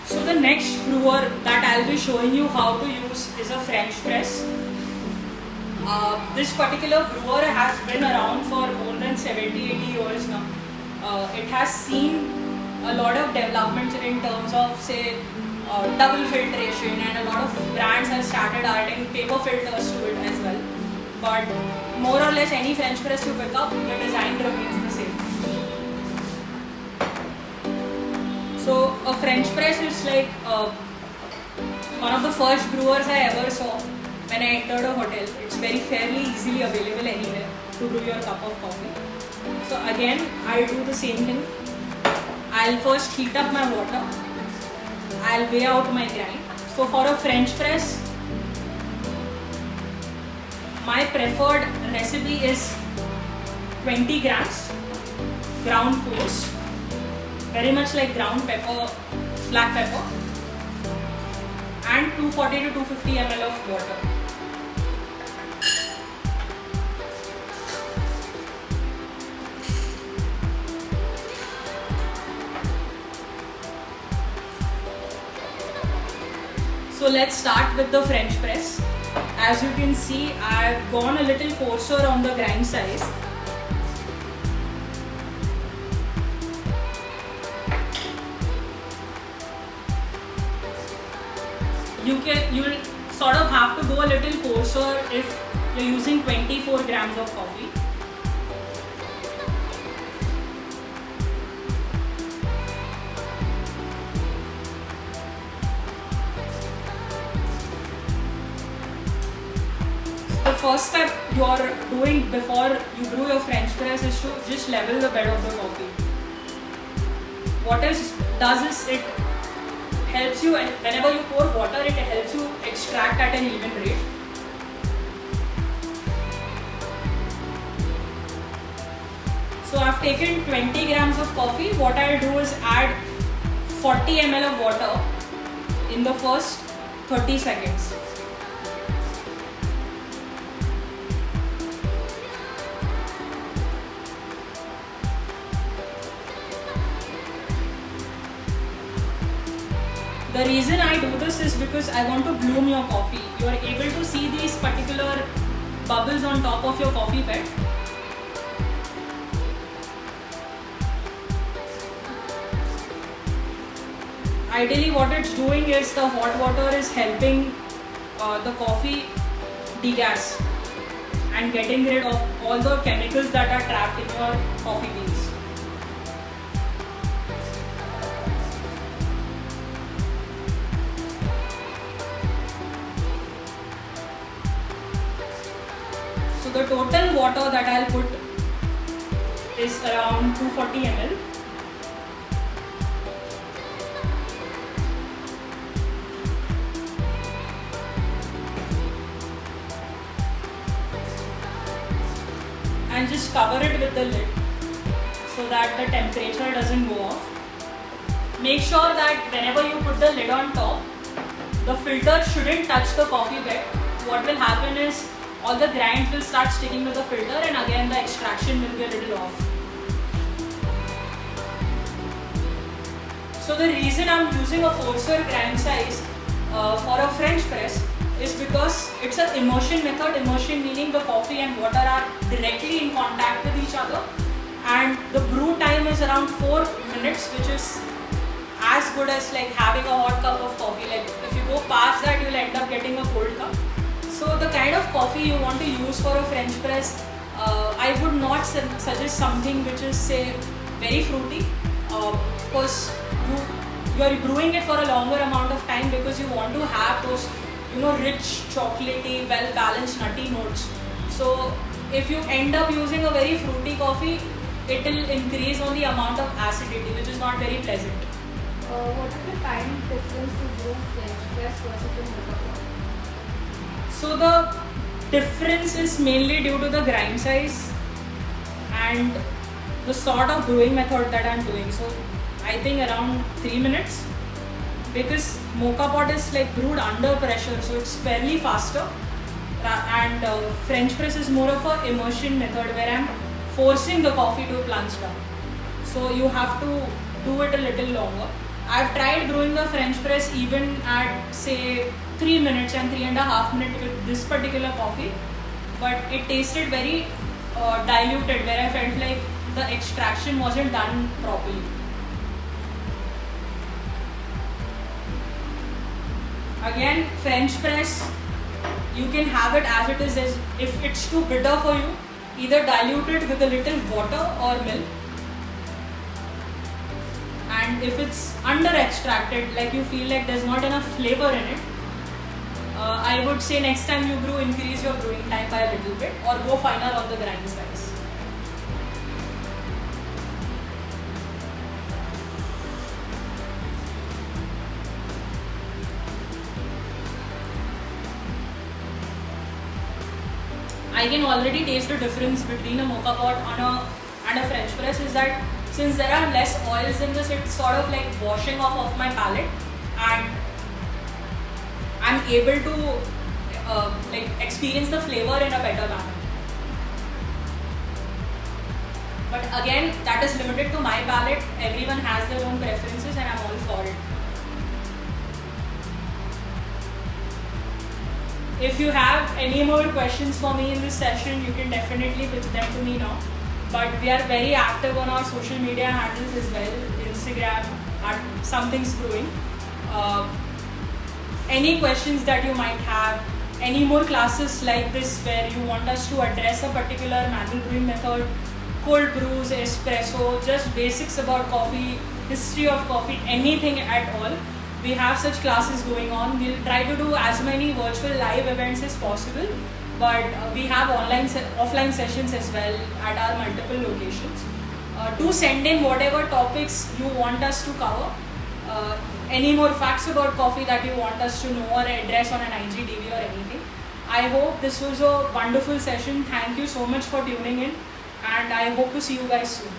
So the next brewer that I'll be showing you how to use is a French press. This particular brewer has been around for more than 70-80 years now. It has seen a lot of developments in terms of, say, double filtration, and a lot of brands have started adding paper filters to it as well. But more or less any French press you pick up, the design remains the same. So a French press is like one of the first brewers I ever saw when I entered a hotel. It's very fairly easily available anywhere to brew your cup of coffee. So again, I'll do the same thing. I'll first heat up my water. I'll weigh out my grind. So for a French press, my preferred recipe is 20 grams ground coarse, very much like ground pepper, black pepper, and 240 to 250 ml of water. So let's start with the French press. As you can see, I've gone a little coarser on the grind size. You'll sort of have to go a little coarser if you're using 24 grams of coffee. The first step you're doing before you brew your French press is to just level the bed of the coffee. What it does is it helps you, and whenever you pour water, it helps you extract at an even rate. So I've taken 20 grams of coffee. What I'll do is add 40 ml of water in the first 30 seconds. The reason I do this is because I want to bloom your coffee. You are able to see these particular bubbles on top of your coffee bed. Ideally, what it's doing is the hot water is helping the coffee degas and getting rid of all the chemicals that are trapped in your coffee beans. So the total water that I'll put is around 240 ml. And just cover it with the lid so that the temperature doesn't go off. Make sure that whenever you put the lid on top, the filter shouldn't touch the coffee bed. What will happen is all the grinds will start sticking to the filter, and again the extraction will be a little off. So the reason I'm using a coarser grind size for a French press is because it's an immersion method. Immersion meaning the coffee and water are directly in contact with each other, and the brew time is around 4 minutes, which is as good as like having a hot cup of coffee. Like if you go past that, you'll end up getting a cold cup. So the kind of coffee you want to use for a French press, I would not suggest something which is, say, very fruity, because you're brewing it for a longer amount of time because you want to have those, rich, chocolatey, well-balanced, nutty notes. So if you end up using a very fruity coffee, it will increase on the amount of acidity, which is not very pleasant. What is the time difference to brew French press versus the mocha pot? So the difference is mainly due to the grind size and the sort of brewing method that I'm doing. So I think around 3 minutes, because mocha pot is like brewed under pressure, so it's fairly faster, and French press is more of a immersion method where I'm forcing the coffee to plunge down. So you have to do it a little longer. I've tried brewing the French press even at say 3 minutes and 3.5 minutes with this particular coffee, but it tasted very diluted, where I felt like the extraction wasn't done properly. Again, French press, you can have it as it is. If it's too bitter for you, either dilute it with a little water or milk. And if it's under extracted, like you feel like there's not enough flavor in it, I would say next time you brew, increase your brewing time by a little bit or go finer on the grind size. I can already taste the difference between a mocha pot and a French press is that since there are less oils in this, it's sort of like washing off my palate, and I'm able to like experience the flavor in a better manner. But again, that is limited to my palate. Everyone has their own preferences, and I'm all for it. If you have any more questions for me in this session, you can definitely pitch them to me now. But we are very active on our social media handles as well. Instagram at Something's Brewing. Any questions that you might have, any more classes like this where you want us to address a particular manual brewing method, cold brews, espresso, just basics about coffee, history of coffee, anything at all. We have such classes going on. We'll try to do as many virtual live events as possible, but we have offline sessions as well at our multiple locations. Do send in whatever topics you want us to cover. Any more facts about coffee that you want us to know or address on an IGTV or anything. I hope this was a wonderful session. Thank you so much for tuning in, and I hope to see you guys soon.